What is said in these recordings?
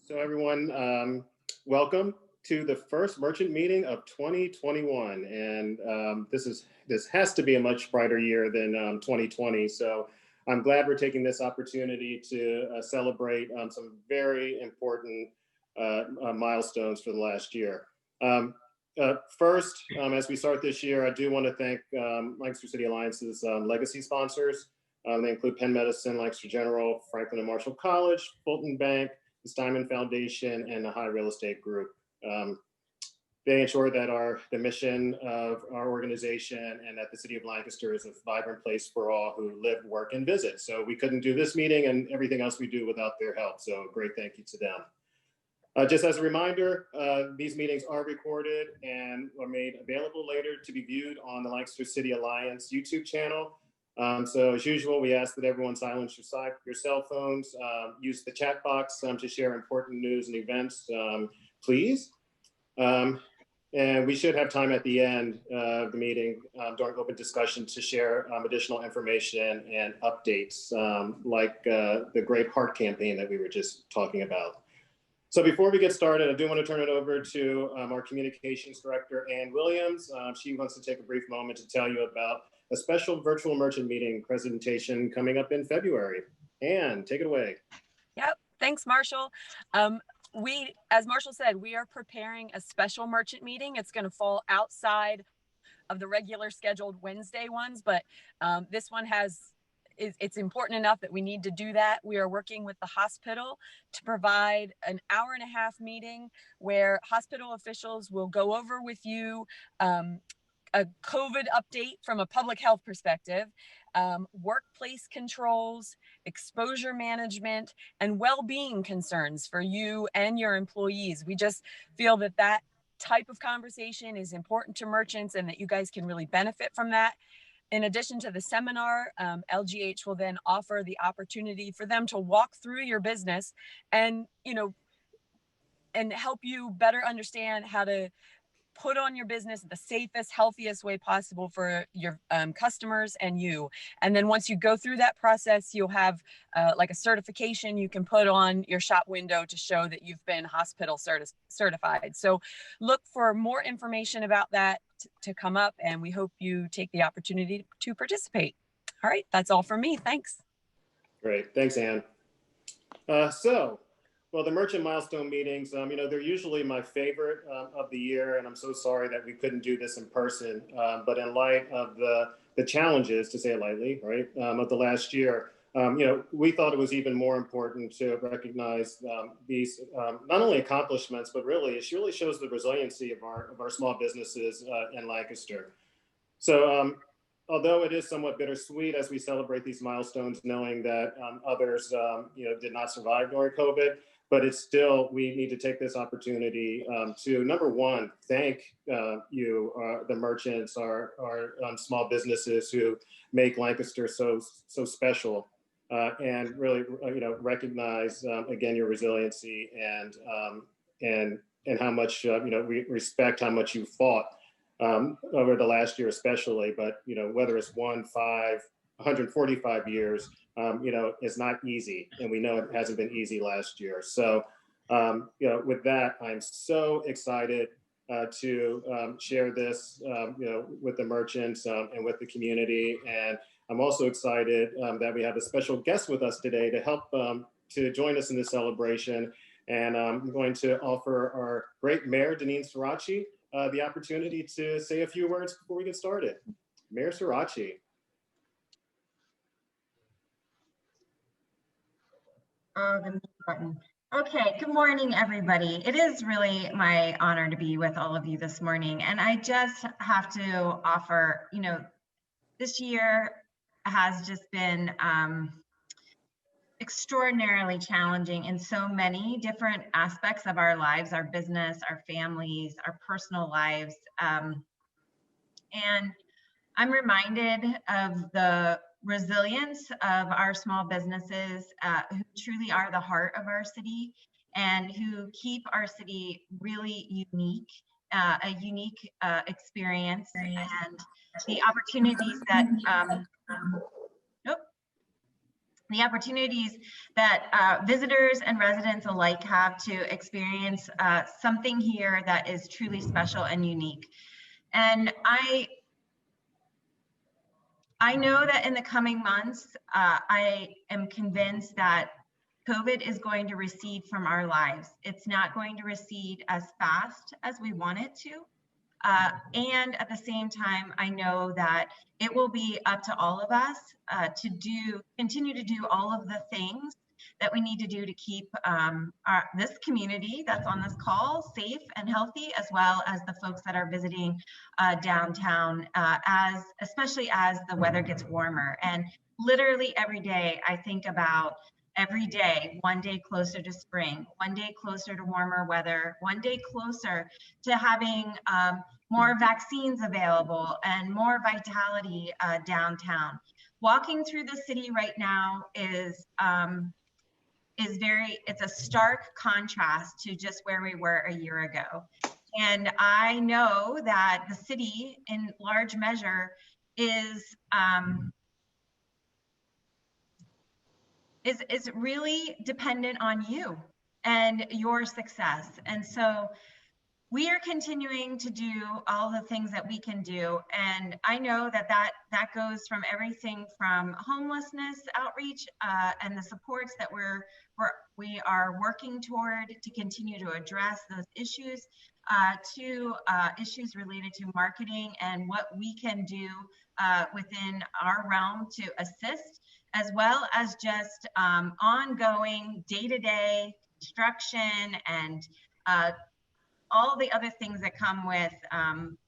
So everyone, welcome to the first merchant meeting of 2021. And this has to be a much brighter year than 2020. So I'm glad we're taking this opportunity to celebrate some very important milestones for the last year. First, as we start this year, I do want to thank Lancaster City Alliance's legacy sponsors. They include Penn Medicine, Lancaster General, Franklin and Marshall College, Fulton Bank, the Steinman Foundation, and the High Real Estate Group. They ensure that the mission of our organization and that the City of Lancaster is a vibrant place for all who live, work, and visit. So we couldn't do this meeting and everything else we do without their help. So great thank you to them. Just as a reminder, these meetings are recorded and are made available later to be viewed on the Lancaster City Alliance YouTube channel. So as usual, we ask that everyone silence your cell phones, use the chat box to share important news and events, please. And we should have time at the end of the meeting during open discussion to share additional information and updates like the Great Heart campaign that we were just talking about. So before we get started, I do want to turn it over to our communications director, Ann Williams. She wants to take a brief moment to tell you about a special virtual merchant meeting presentation coming up in February. Ann, take it away. Yep, thanks, Marshall. As Marshall said, we are preparing a special merchant meeting. It's going to fall outside of the regular scheduled Wednesday ones, but this one it's important enough that we need to do that. We are working with the hospital to provide an hour-and-a-half meeting where hospital officials will go over with you a COVID update from a public health perspective, workplace controls, exposure management, and well-being concerns for you and your employees. We just feel that that type of conversation is important to merchants and that you guys can really benefit from that. In addition to the seminar, LGH will then offer the opportunity for them to walk through your business and help you better understand how to put on your business the safest, healthiest way possible for your customers and you. And then once you go through that process, you'll have like a certification you can put on your shop window to show that you've been hospital certified. So look for more information about that to come up, and we hope you take the opportunity to participate. All right, that's all from me. Thanks. Great, thanks, Ann. Well, the merchant milestone meetings, they're usually my favorite of the year, and I'm so sorry that we couldn't do this in person. But in light of the challenges, to say it lightly, right, of the last year, we thought it was even more important to recognize these not only accomplishments, but really, it really shows the resiliency of our small businesses in Lancaster. So although it is somewhat bittersweet as we celebrate these milestones, knowing that others, did not survive during COVID, but it's still, we need to take this opportunity to, number one, thank you, the merchants, our small businesses who make Lancaster so special, and really, recognize again your resiliency and how much we respect how much you fought over the last year, especially. But whether it's 145 years. It's not easy, and we know it hasn't been easy last year. So, with that, I'm so excited to share this, with the merchants and with the community. And I'm also excited that we have a special guest with us today to help to join us in this celebration. And I'm going to offer our great Mayor, Deneen Sirachi, the opportunity to say a few words before we get started. Mayor Sirachi. Oh, the mute button. Okay, good morning, everybody. It is really my honor to be with all of you this morning. And I just have to offer, this year has just been extraordinarily challenging in so many different aspects of our lives, our business, our families, our personal lives. And I'm reminded of the resilience of our small businesses who truly are the heart of our city and who keep our city really unique, a unique experience, and the opportunities that the opportunities that visitors and residents alike have to experience something here that is truly special and unique. And I know that in the coming months, I am convinced that COVID is going to recede from our lives. It's not going to recede as fast as we want it to. And at the same time, I know that it will be up to all of us to continue to do all of the things that we need to do to keep this community that's on this call safe and healthy, as well as the folks that are visiting downtown, especially as the weather gets warmer. And literally every day, I think about every day, one day closer to spring, one day closer to warmer weather, one day closer to having more vaccines available and more vitality downtown. Walking through the city right now is it's a stark contrast to just where we were a year ago. And I know that the city in large measure is really dependent on you and your success. And so we are continuing to do all the things that we can do. And I know that goes from everything from homelessness outreach and the supports that we are working toward to continue to address those issues to issues related to marketing and what we can do within our realm to assist, as well as just ongoing day-to-day construction and all the other things that come with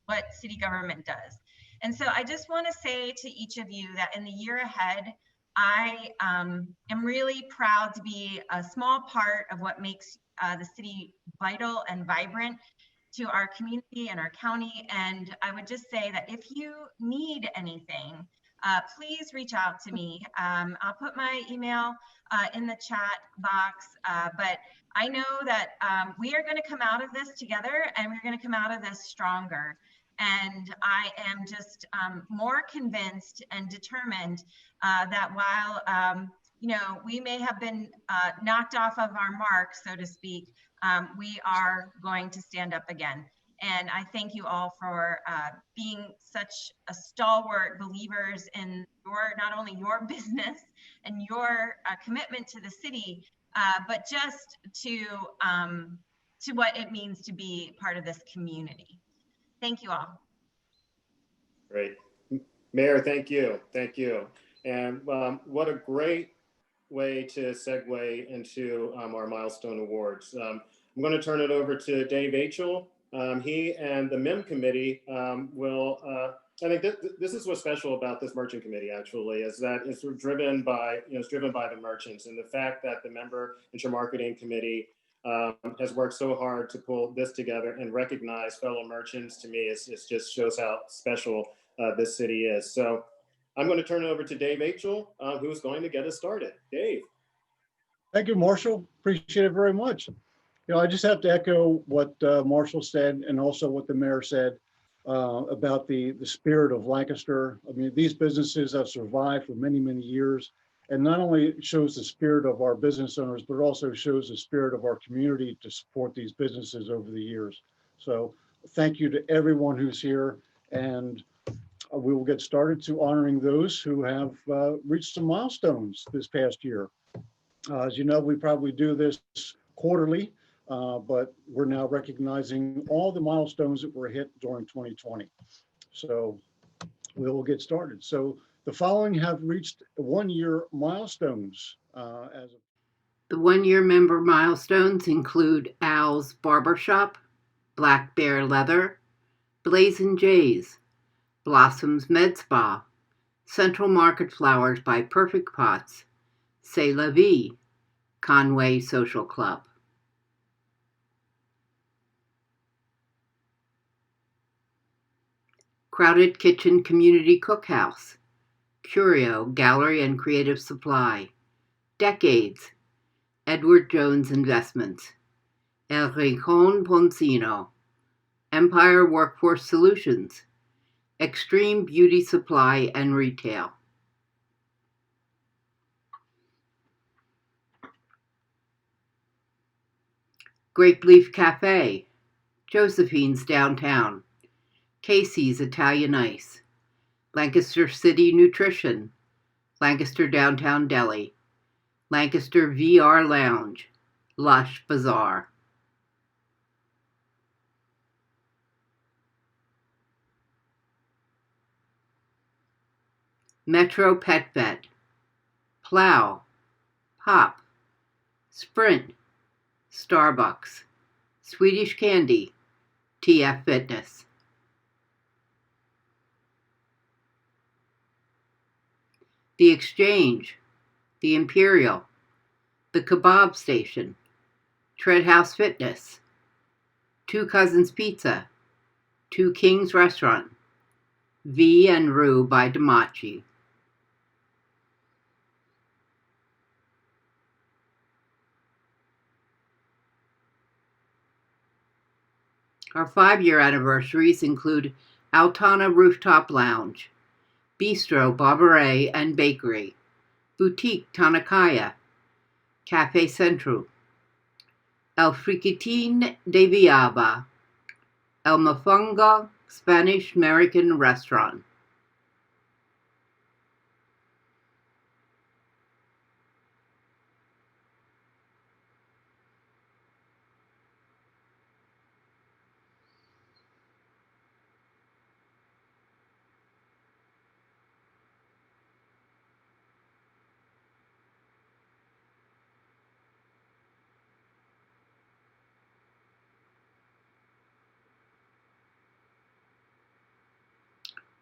what city government does. And so I just want to say to each of you that in the year ahead, I am really proud to be a small part of what makes the city vital and vibrant to our community and our county. And I would just say that if you need anything, please reach out to me. I'll put my email in the chat box, but I know that we are going to come out of this together, and we're going to come out of this stronger. And I am just more convinced and determined that while we may have been knocked off of our mark, so to speak, we are going to stand up again. And I thank you all for being such a stalwart believers in not only your business and your commitment to the city, but just to what it means to be part of this community. Thank you all. Great. Mayor, thank you. Thank you. And what a great way to segue into our Milestone Awards. I'm going to turn it over to Dave Achel. He and the MEM committee will, I think this is what's special about this merchant committee actually, is that it's driven by, it's driven by the merchants, and the fact that the member marketing committee has worked so hard to pull this together and recognize fellow merchants, to me, is just shows how special this city is. So I'm going to turn it over to Dave Achel, who's going to get us started. Dave. Thank you, Marshall. Appreciate it very much. I just have to echo what Marshall said, and also what the mayor said about the spirit of Lancaster. I mean, these businesses have survived for many, many years, and not only shows the spirit of our business owners, but also shows the spirit of our community to support these businesses over the years. So thank you to everyone who's here, and we will get started to honoring those who have reached some milestones this past year. As you know, we probably do this quarterly, but we're now recognizing all the milestones that were hit during 2020. So we will get started. So the following have reached 1-year milestones. The 1-year member milestones include Al's Barbershop, Black Bear Leather, Blazin' Jays, Blossoms Med Spa, Central Market Flowers by Perfect Pots, C'est La Vie, Conway Social Club. Crowded Kitchen Community Cookhouse, Curio Gallery and Creative Supply, Decades, Edward Jones Investments, El Rincon Poncino, Empire Workforce Solutions, Extreme Beauty Supply and Retail. Grape Leaf Cafe, Josephine's Downtown, Casey's Italian Ice, Lancaster City Nutrition, Lancaster Downtown Deli, Lancaster VR Lounge, Lush Bazaar. Metro Pet Vet, Plow, Pop, Sprint, Starbucks, Swedish Candy, TF Fitness. The Exchange, the Imperial, the Kebab Station, Tread House Fitness, Two Cousins Pizza, Two Kings Restaurant, V and Rue by Damachi. Our 5-year anniversaries include Altana Rooftop Lounge, Bistro Barbaret and Bakery, Boutique Tanakaya, Café Centro, El Friquitín de Viaba, El Mofongo Spanish-American Restaurant.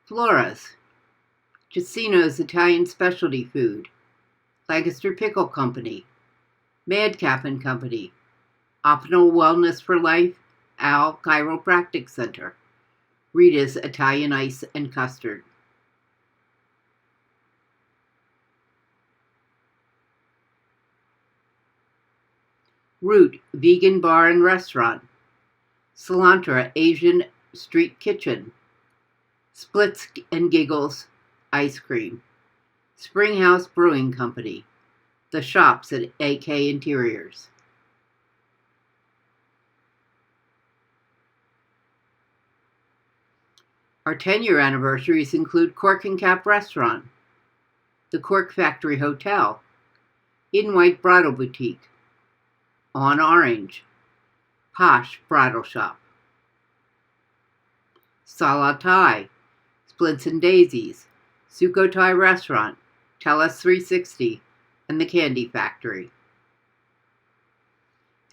Flora's, Jacino's Italian Specialty Food, Lancaster Pickle Company, Madcap and Company, Optimal Wellness for Life, Al Chiropractic Center, Rita's Italian Ice and Custard. Root Vegan Bar and Restaurant, Cilantro Asian Street Kitchen, Splits and Giggles Ice Cream, Springhouse Brewing Company, The Shops at AK Interiors. Our 10-year anniversaries include Cork and Cap Restaurant, the Cork Factory Hotel, In White Bridal Boutique, On Orange, Posh Bridal Shop, Salatai, Splints and Daisies, Sukhothai Restaurant, Tellus 360, and the Candy Factory.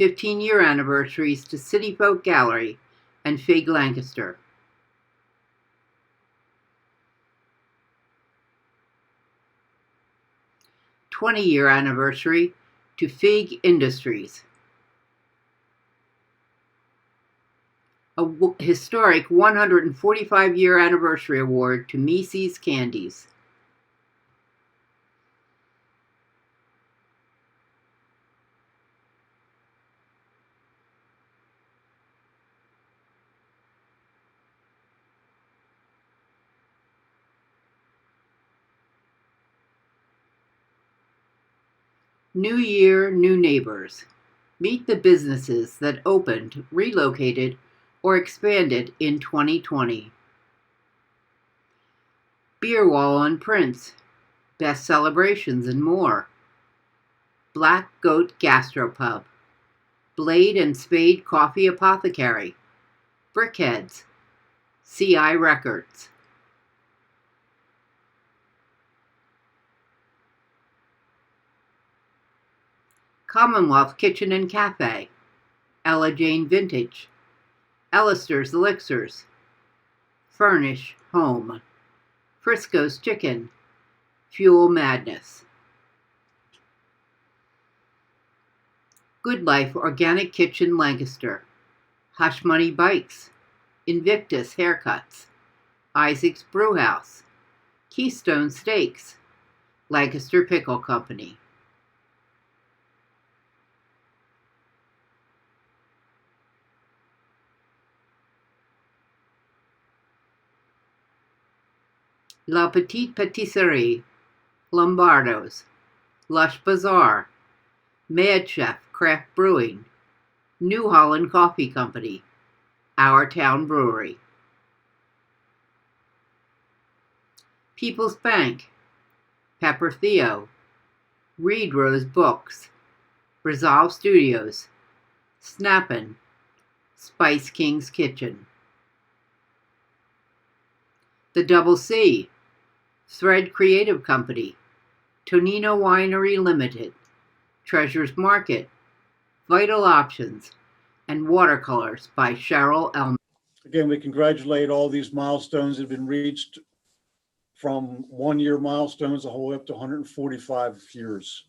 15-year anniversaries to City Folk Gallery and Fig Lancaster. '20-year anniversary to Fig Industries. A historic 145-year anniversary award to Macy's Candies. New Year, New Neighbors. Meet the businesses that opened, relocated, or expanded in 2020. Beer Wall on Prince, Best Celebrations and more. Black Goat Gastropub, Blade and Spade Coffee Apothecary, Brickheads, CI Records. Commonwealth Kitchen and Cafe, Ella Jane Vintage, Ellister's Elixirs, Furnish Home, Frisco's Chicken, Fuel Madness. Good Life Organic Kitchen Lancaster, Hush Money Bikes, Invictus Haircuts, Isaac's Brewhouse, Keystone Steaks, Lancaster Pickle Company. La Petite Patisserie, Lombardo's, Lush Bazaar, Mad Chef Craft Brewing, New Holland Coffee Company, Our Town Brewery. People's Bank, Pepper Theo, Reed Rose Books, Resolve Studios, Snappin', Spice King's Kitchen. The Double C, Thread Creative Company, Tonino Winery Limited, Treasures Market, Vital Options, and Watercolors by Cheryl Elman. Again, we congratulate all these milestones that have been reached, from 1-year milestones all the way up to 145 years.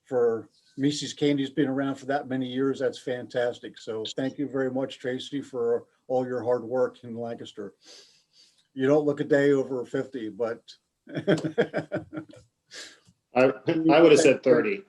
For Mises Candy's been around for that many years. That's fantastic. So thank you very much, Tracy, for all your hard work in Lancaster. You don't look a day over 50, but I would have said 30.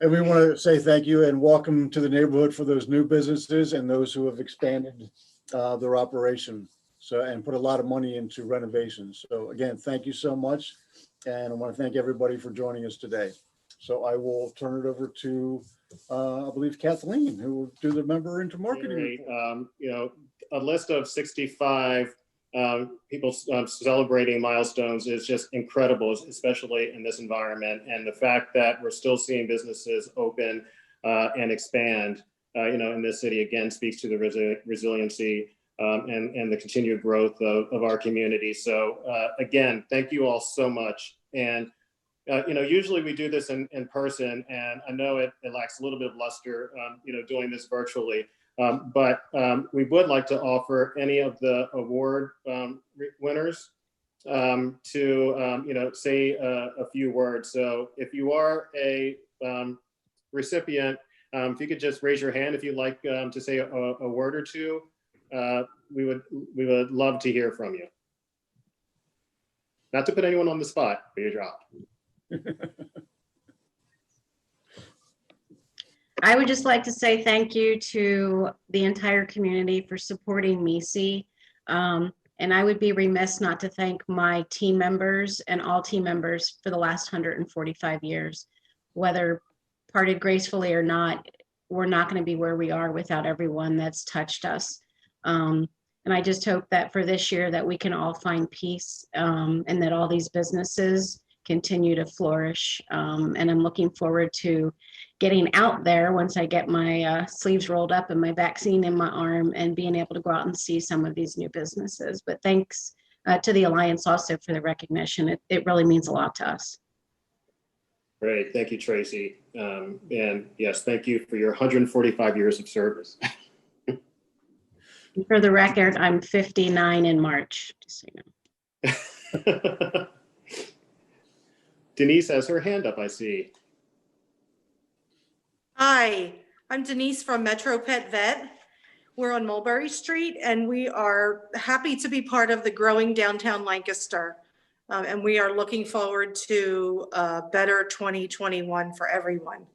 And we want to say thank you and welcome to the neighborhood for those new businesses and those who have expanded their operation. So, and put a lot of money into renovations. So again, thank you so much. And I want to thank everybody for joining us today. So I will turn it over to, I believe, Kathleen, who will do the member into marketing. You know, a list of 65 people celebrating milestones is just incredible, especially in this environment. And the fact that we're still seeing businesses open and expand, you know, in this city, again, speaks to the resiliency and the continued growth of our community. So again, thank you all so much. And you know, usually we do this in person, and I know it lacks a little bit of luster, you know, doing this virtually. But we would like to offer any of the award winners to, you know, say a few words. So if you are a recipient, if you could just raise your hand if you'd like to say a word or two, we would love to hear from you. Not to put anyone on the spot for your job. I would just like to say thank you to the entire community for supporting Mises. And I would be remiss not to thank my team members and all team members for the last 145 years. Whether parted gracefully or not, we're not going to be where we are without everyone that's touched us. And I just hope that for this year that we can all find peace and that all these businesses continue to flourish. And I'm looking forward to getting out there once I get my sleeves rolled up and my vaccine in my arm and being able to go out and see some of these new businesses. But thanks to the Alliance also for the recognition. It really means a lot to us. Great. Thank you, Tracy. And yes, thank you for your 145 years of service. For the record, I'm 59 in March, just so you know. Denise has her hand up, I see. Hi, I'm Denise from Metro Pet Vet. We're on Mulberry Street, and we are happy to be part of the growing downtown Lancaster. And we are looking forward to a better 2021 for everyone.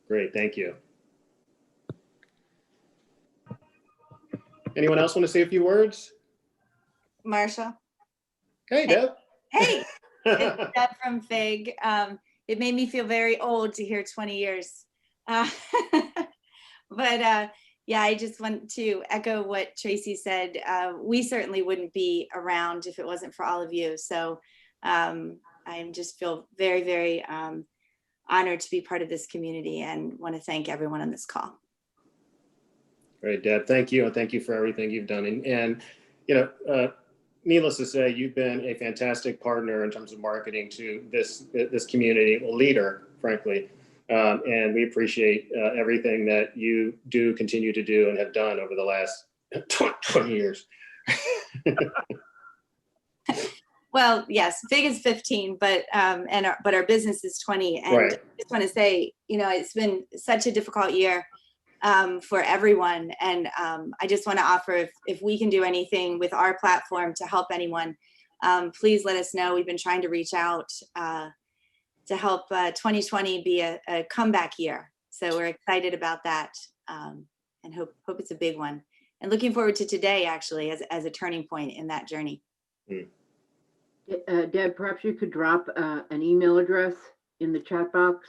Great, thank you. Anyone else want to say a few words? Marsha. Hey, Deb. Hey, it's Deb from FIG. It made me feel very old to hear 20 years. But yeah, I just want to echo what Tracy said. We certainly wouldn't be around if it wasn't for all of you. So I just feel very, very honored to be part of this community and want to thank everyone on this call. Great, Deb. Thank you. And thank you for everything you've done. And you know, needless to say, you've been a fantastic partner in terms of marketing to this community, a leader, frankly. And we appreciate everything that you do, continue to do, and have done over the last 20 years. Well, yes, FIG is 15, but but our business is 20. And Right. I just want to say, you know, it's been such a difficult year for everyone. And I just want to offer, if we can do anything with our platform to help anyone, please let us know. We've been trying to reach out to help 2020 be a comeback year. So we're excited about that and hope it's a big one. And looking forward to today, actually, as a turning point in that journey. Deb, perhaps you could drop an email address in the chat box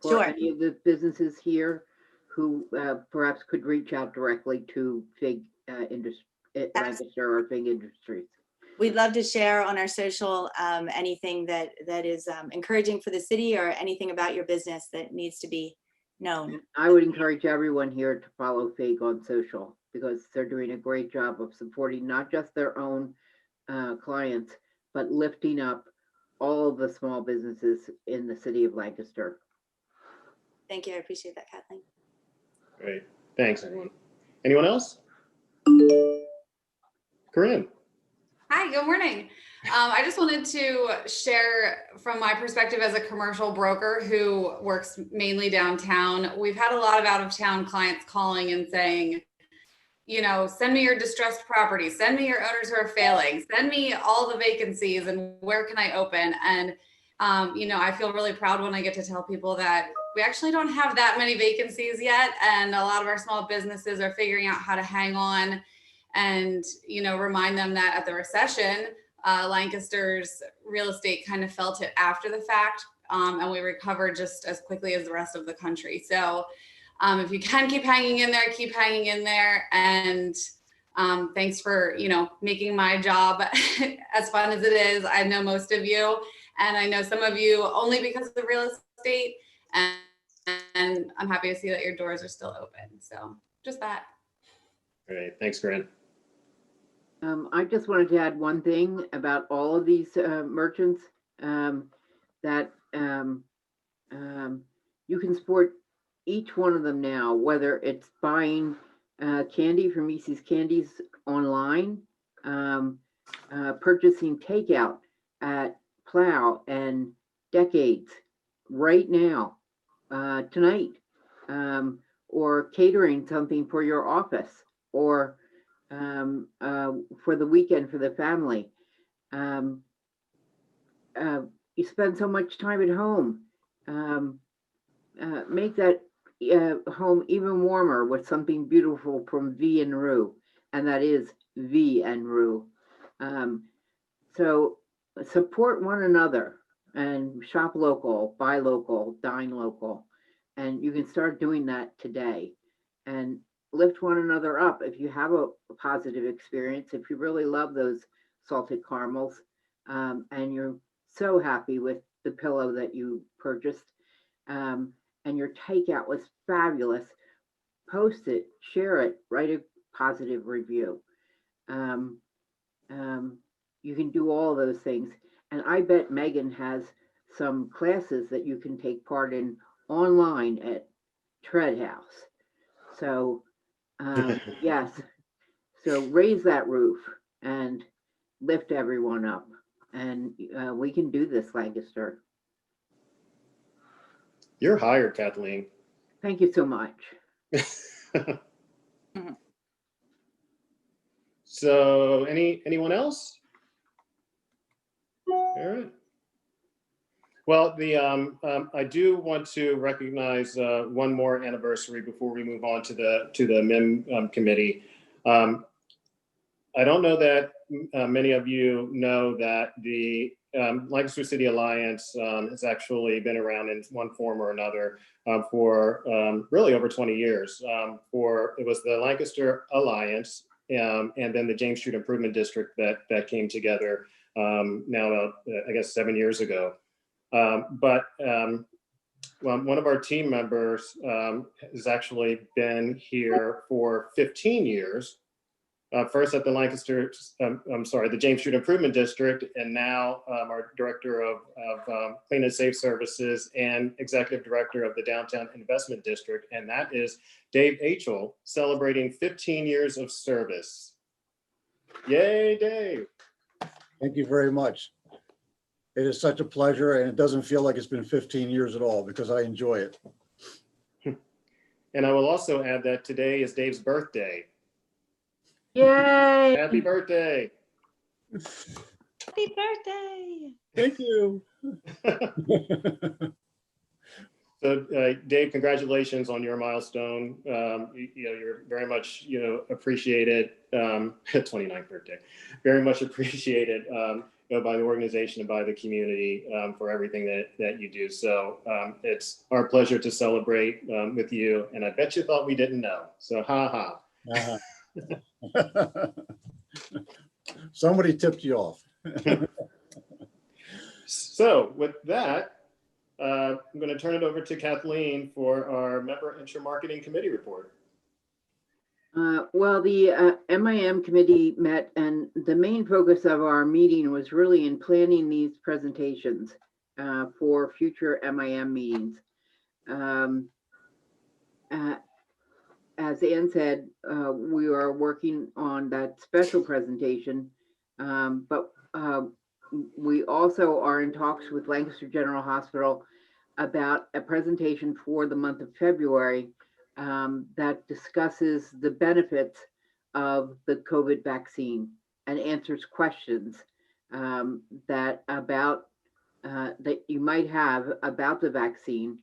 for Sure. any of the businesses here who perhaps could reach out directly to FIG Lancaster or FIG Industries. We'd love to share on our social anything that is encouraging for the city or anything about your business that needs to be known. I would encourage everyone here to follow FIG on social because they're doing a great job of supporting not just their own clients, but lifting up all of the small businesses in the city of Lancaster. Thank you. I appreciate that, Kathleen. Great. Thanks, everyone. Anyone else? Corinne. Hi, good morning. I just wanted to share from my perspective as a commercial broker who works mainly downtown. We've had a lot of out-of-town clients calling and saying, you know, send me your distressed property, send me your owners who are failing, send me all the vacancies and where can I open? And, you know, I feel really proud when I get to tell people that we actually don't have that many vacancies yet. And a lot of our small businesses are figuring out how to hang on and, you know, remind them that at the recession, Lancaster's real estate kind of felt it after the fact, and we recovered just as quickly as the rest of the country. So if you can keep hanging in there, keep hanging in there. And thanks for, you know, making my job as fun as it is. I know most of you, and I know some of you only because of the real estate, and I'm happy to see that your doors are still open. So just that. Great. Thanks, Corinne. I just wanted to add one thing about all of these merchants that you can support each one of them now, whether it's buying candy from Macy's Candies online, purchasing takeout at Plow and Decades right now, tonight, or catering something for your office, or for the weekend for the family. You spend so much time at home. Make that home even warmer with something beautiful from V and Rue, and that is V and Rue. So support one another and shop local, buy local, dine local, and you can start doing that today. And lift one another up. If you have a positive experience, if you really love those salted caramels, and you're so happy with the pillow that you purchased, and your takeout was fabulous, post it, share it, write a positive review. You can do all those things. And I bet Megan has some classes that you can take part in online at Tread House. So yes, so raise that roof and lift everyone up, and we can do this, Lancaster. You're hired, Kathleen. Thank you so much. So anyone else? All right. Well, I do want to recognize one more anniversary before we move on to the MEM committee. I don't know that many of you know that the Lancaster City Alliance has actually been around in one form or another for really over 20 years. It was the Lancaster Alliance and then the James Street Improvement District that came together now about, I guess, 7 years ago. But one of our team members has actually been here for 15 years, first at the the James Street Improvement District, and now our Director of Clean and Safe Services and Executive Director of the Downtown Investment District, and that is Dave Achel, celebrating 15 years of service. Yay, Dave. Thank you very much. It is such a pleasure, and it doesn't feel like it's been 15 years at all because I enjoy it. And I will also add that today is Dave's birthday. Yay! Happy birthday. Happy birthday. Thank you. So Dave, congratulations on your milestone. You're very much, appreciated. 29th birthday, very much appreciated. by the organization and by the community for everything that you do. So it's our pleasure to celebrate with you. And I bet you thought we didn't know. So ha ha. Somebody tipped you off. So with that, I'm going to turn it over to Kathleen for our Member Intra-Marketing Committee report. Well, the MIM committee met, and the main focus of our meeting was really in planning these presentations for future MIM meetings. As Ann said, we are working on that special presentation, but we also are in talks with Lancaster General Hospital about a presentation for the month of February that discusses the benefits of the COVID vaccine and answers questions that you might have about the vaccine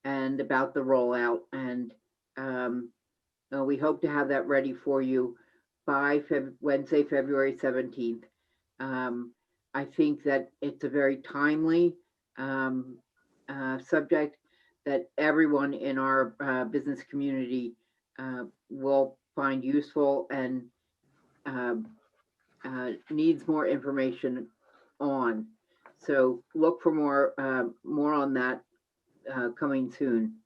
and about the rollout. And we hope to have that ready for you by Wednesday, February 17th. I think that it's a very timely subject that everyone in our business community will find useful and needs more information on. So look for more on that coming soon.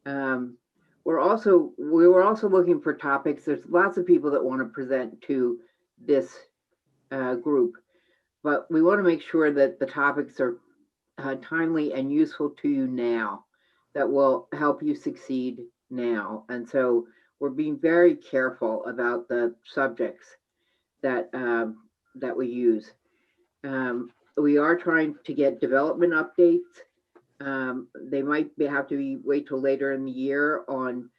We were also looking for topics. There's lots of people that want to present to this group, but we want to make sure that the topics are timely and useful to you now, that will help you succeed now. And so we're being very careful about the subjects that that we use. We are trying to get development updates. They might have to wait till later in the year on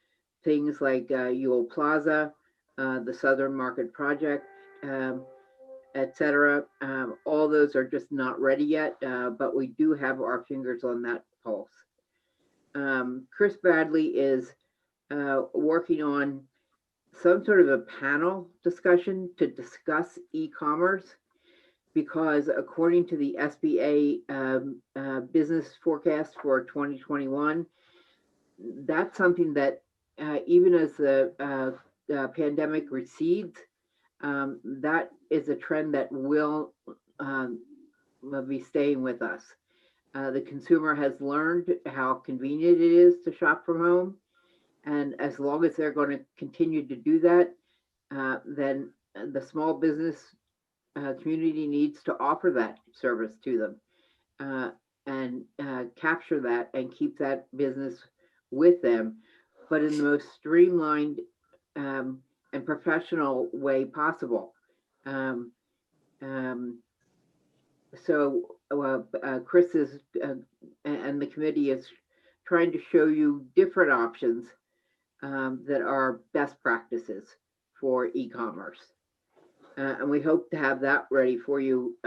things like Ewell Plaza, the Southern Market Project, etc. All those are just not ready yet, but we do have our fingers on that pulse. Chris Bradley is working on some sort of a panel discussion to discuss e-commerce, because according to the SBA business forecast for 2021, that's something that even as the pandemic recedes, that is a trend that will be staying with us. The consumer has learned how convenient it is to shop from home. And as long as they're going to continue to do that, then the small business community needs to offer that service to them and capture that and keep that business with them, but in the most streamlined and professional way possible. So Chris is and the committee is trying to show you different options that are best practices for e-commerce. And we hope to have that ready for you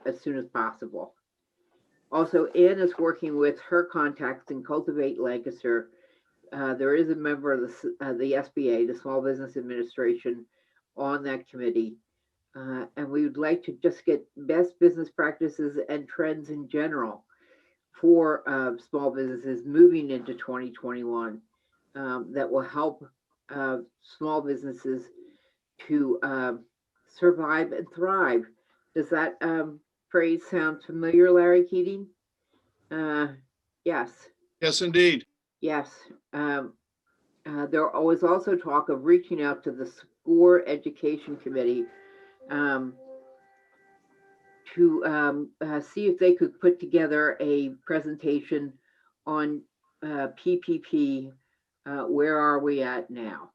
as soon as possible. Also, Ann is working with her contacts in Cultivate Lancaster. There is a member of the SBA, the Small Business Administration, on that committee. And we would like to just get best business practices and trends in general for small businesses moving into 2021 that will help small businesses to survive and thrive. Does that phrase sound familiar, Larry Keating? Yes. Yes, indeed. Yes. There was also talk of reaching out to the SCORE Education Committee to see if they could put together a presentation on PPP. Where are we at now?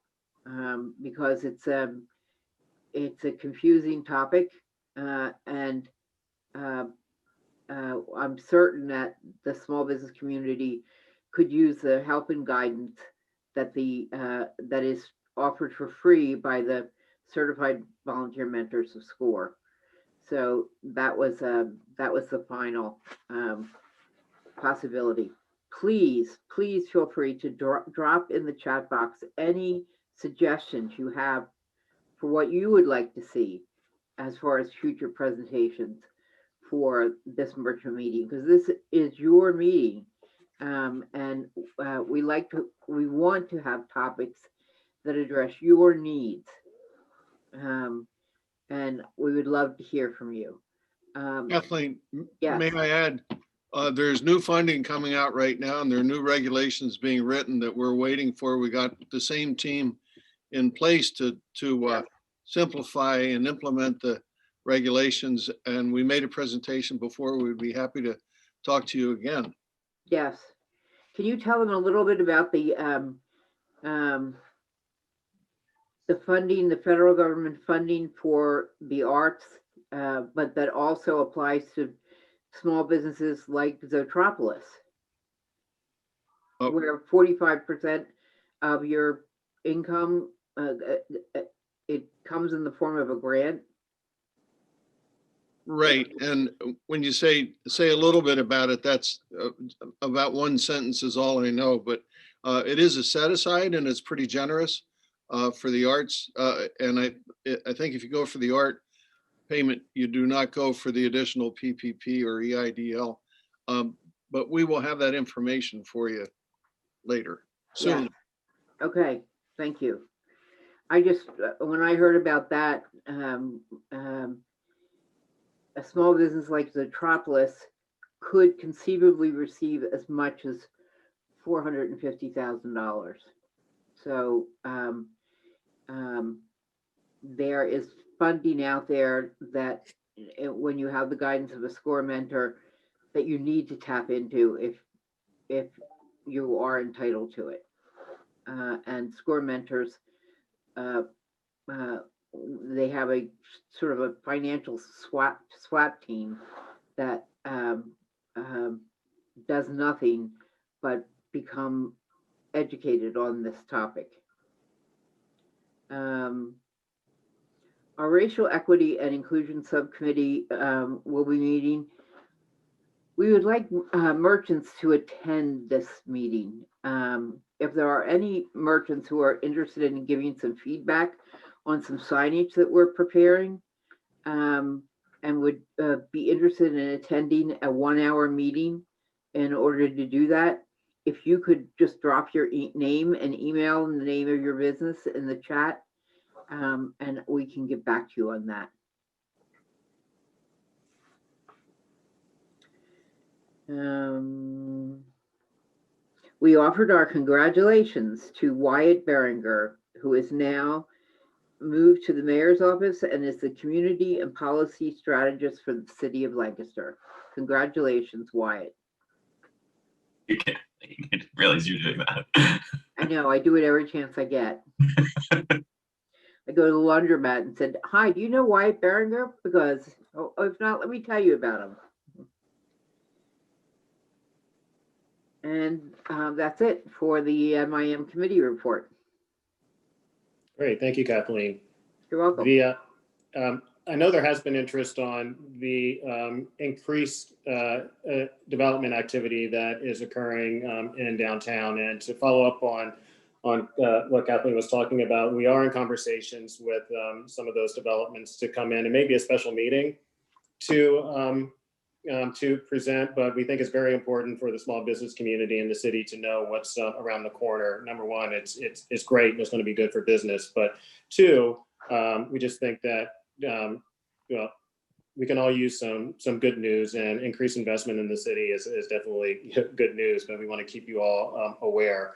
Because it's a confusing topic, and I'm certain that the small business community could use the help and guidance that that is offered for free by the certified volunteer mentors of SCORE. So that was the final possibility. Please feel free to drop in the chat box any suggestions you have for what you would like to see as far as future presentations. for this merchant meeting, because this is your meeting. And we want to have topics that address your needs. And we would love to hear from you. Kathleen, Yes. may I add, there's new funding coming out right now, and there are new regulations being written that we're waiting for. We got the same team in place to simplify and implement the regulations, and we made a presentation before. We'd be happy to talk to you again. Yes. Can you tell them a little bit about the funding, the federal government funding for the arts, but that also applies to small businesses like Zotropolis, where 45% of your income, it comes in the form of a grant? Right, and when you say a little bit about it, that's about one sentence is all I know, but it is a set aside and it's pretty generous for the arts. And I think if you go for the art payment, you do not go for the additional PPP or EIDL. But we will have that information for you later, soon. Yeah. Okay, thank you. I just, when I heard about that, a small business like Zotropolis could conceivably receive as much as $450,000. So there is funding out there that when you have the guidance of a SCORE mentor that you need to tap into if you are entitled to it. And SCORE mentors, they have a sort of a financial SWAT team that does nothing but become educated on this topic. Our Racial Equity and Inclusion Subcommittee will be meeting. We would like merchants to attend this meeting. If there are any merchants who are interested in giving some feedback on some signage that we're preparing, and would be interested in attending a 1-hour meeting in order to do that, if you could just drop your name and email and the name of your business in the chat, and we can get back to you on that. We offered our congratulations to Wyatt Berenger, who is now moved to the mayor's office and is the community and policy strategist for the city of Lancaster. Congratulations, Wyatt. You can't realize you're doing that. I know, I do it every chance I get. I go to the laundromat and said, "Hi, do you know Wyatt Berenger? Because if not, let me tell you about him." And that's it for the MIM committee report. Great, thank you, Kathleen. You're welcome. I know there has been interest on the increased development activity that is occurring in downtown. And to follow up on what Kathleen was talking about, we are in conversations with some of those developments to come in and maybe a special meeting to present, but we think it's very important for the small business community in the city to know what's around the corner. Number one, it's great and it's going to be good for business, but two, we just think that we can all use some good news, and increased investment in the city is definitely good news, but we want to keep you all aware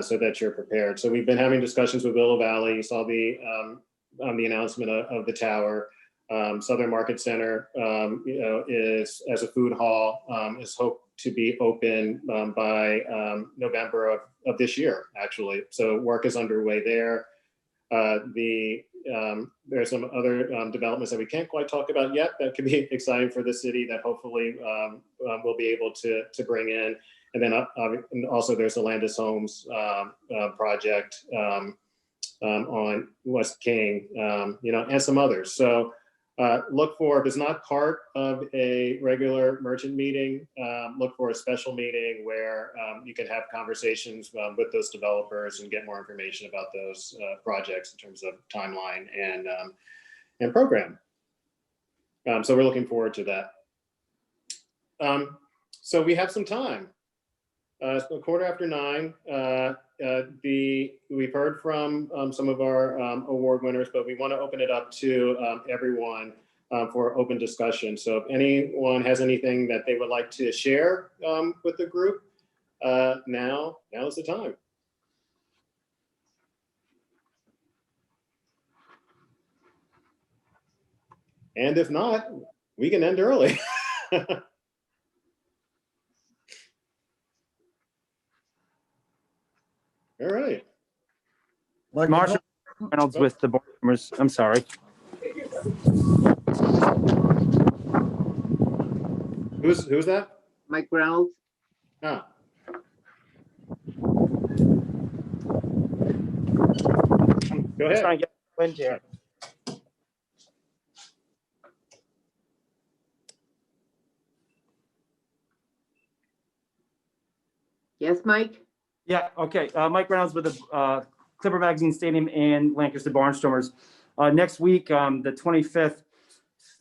so that you're prepared. So we've been having discussions with Willow Valley. You saw the announcement of the tower. Southern Market Center, is as a food hall, is hoped to be open by November of this year, actually. So work is underway there. There are some other developments that we can't quite talk about yet that could be exciting for the city that hopefully we'll be able to bring in. And then and also there's the Landis Homes project on West King, and some others. So look for, if it's not part of a regular merchant meeting, look for a special meeting where you can have conversations with those developers and get more information about those projects in terms of timeline and program. So we're looking forward to that. So we have some time. It's a 9:15. We've heard from some of our award winners, but we want to open it up to everyone for open discussion. So if anyone has anything that they would like to share with the group, now is the time. And if not, we can end early. All right. Marshall Reynolds with the Barnstormers. I'm sorry. Who's that? Mike Reynolds. Ah. Go ahead. Trying to get wind here. Yes, Mike? Yeah, okay. Mike Reynolds with the Clipper Magazine Stadium and Lancaster Barnstormers. Next week, the 25th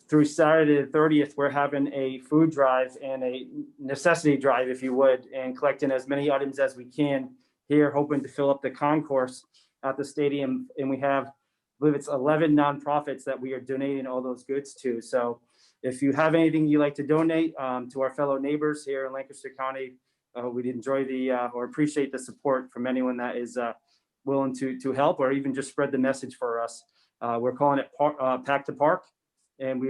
through Saturday the 30th, we're having a food drive and a necessity drive, if you would, and collecting as many items as we can here, hoping to fill up the concourse at the stadium. And we have, I believe it's 11 nonprofits that we are donating all those goods to. So if you have anything you'd like to donate to our fellow neighbors here in Lancaster County, we'd enjoy or appreciate the support from anyone that is willing to help or even just spread the message for us. We're calling it Pack to Park. And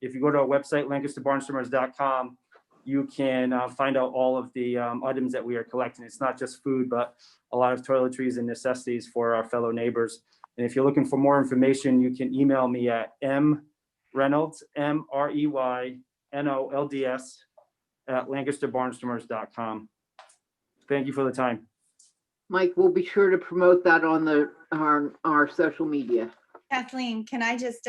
if you go to our website, lancasterbarnstormers.com, you can find out all of the items that we are collecting. It's not just food, but a lot of toiletries and necessities for our fellow neighbors. And if you're looking for more information, you can email me at mreynolds, MREYNOLDS, at lancasterbarnstormers.com. Thank you for the time. Mike, we'll be sure to promote that on our social media. Kathleen, can I just,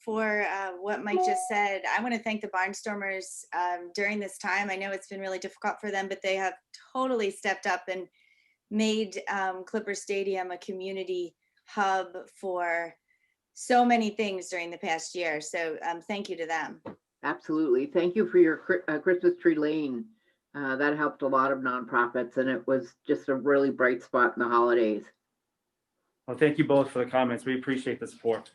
for what Mike just said, I want to thank the Barnstormers during this time. I know it's been really difficult for them, but they have totally stepped up and made Clipper Stadium a community hub for so many things during the past year. So thank you to them. Absolutely. Thank you for your Christmas tree lane. That helped a lot of nonprofits, and it was just a really bright spot in the holidays. Well, thank you both for the comments. We appreciate the support.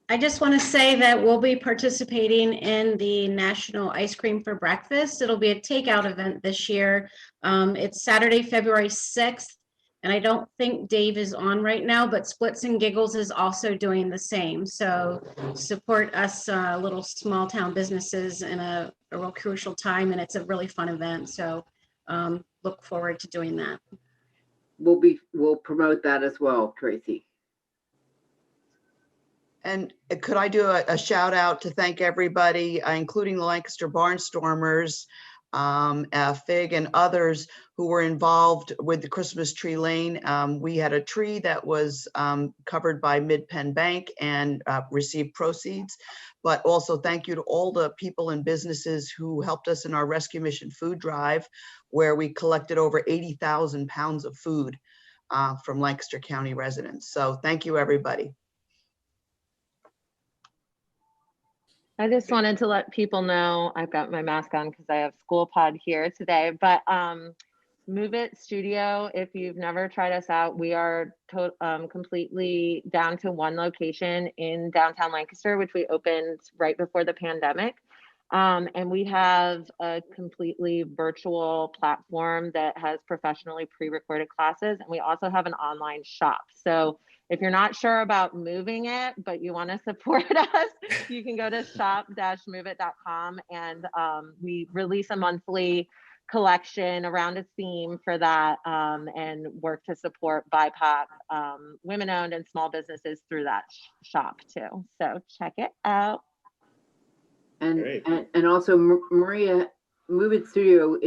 I just want to say that we'll be participating in the National Ice Cream for Breakfast. It'll be a takeout event this year. It's Saturday, February 6th, and I don't think Dave is on right now, but Splits and Giggles is also doing the same. So support us little small town businesses in a real crucial time, and it's a really fun event. So look forward to doing that. We'll promote that as well, Tracy. And could I do a shout out to thank everybody, including the Lancaster Barnstormers, FIG and others who were involved with the Christmas tree lane. We had a tree that was covered by Mid-Penn Bank and received proceeds. But also thank you to all the people and businesses who helped us in our Rescue Mission food drive, where we collected over 80,000 pounds of food from Lancaster County residents. So thank you, everybody. I just wanted to let people know I've got my mask on because I have School Pod here today, but Move It Studio, if you've never tried us out, we are completely down to one location in downtown Lancaster, which we opened right before the pandemic. And we have a completely virtual platform that has professionally pre-recorded classes. And we also have an online shop. So if you're not sure about moving it, but you want to support us, you can go to shop-moveit.com, and we release a monthly collection around a theme for that, and work to support BIPOC, women-owned and small businesses through that shop too. So check it out. And also, Maria, Move It Studio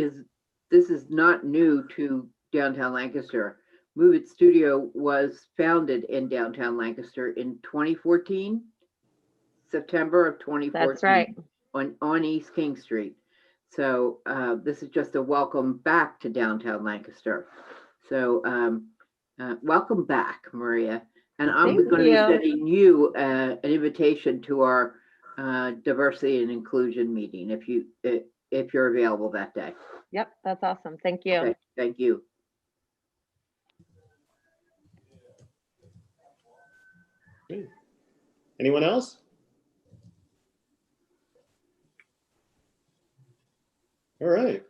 this is not new to downtown Lancaster. Move It Studio was founded in downtown Lancaster in 2014, September of 2014. That's right. On East King Street. So this is just a welcome back to downtown Lancaster. So welcome back, Maria. And I'm going to be sending you an invitation to our diversity and inclusion meeting if you're available that day. Yep, that's awesome. Thank you. Okay, thank you. Anyone else? All right.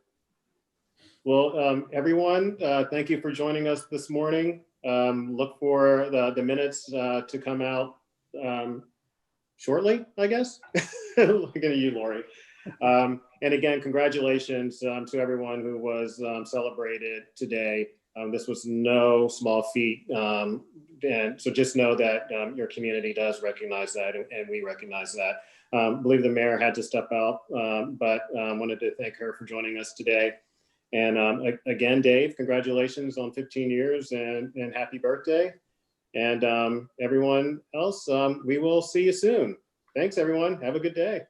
Well, everyone, thank you for joining us this morning. Look for the minutes to come out shortly, I guess. Looking at you, Lori. And again, congratulations to everyone who was celebrated today. This was no small feat. And so just know that your community does recognize that, and we recognize that. I believe the mayor had to step out, but wanted to thank her for joining us today. And again, Dave, congratulations on 15 years and happy birthday. And everyone else, we will see you soon. Thanks, everyone. Have a good day.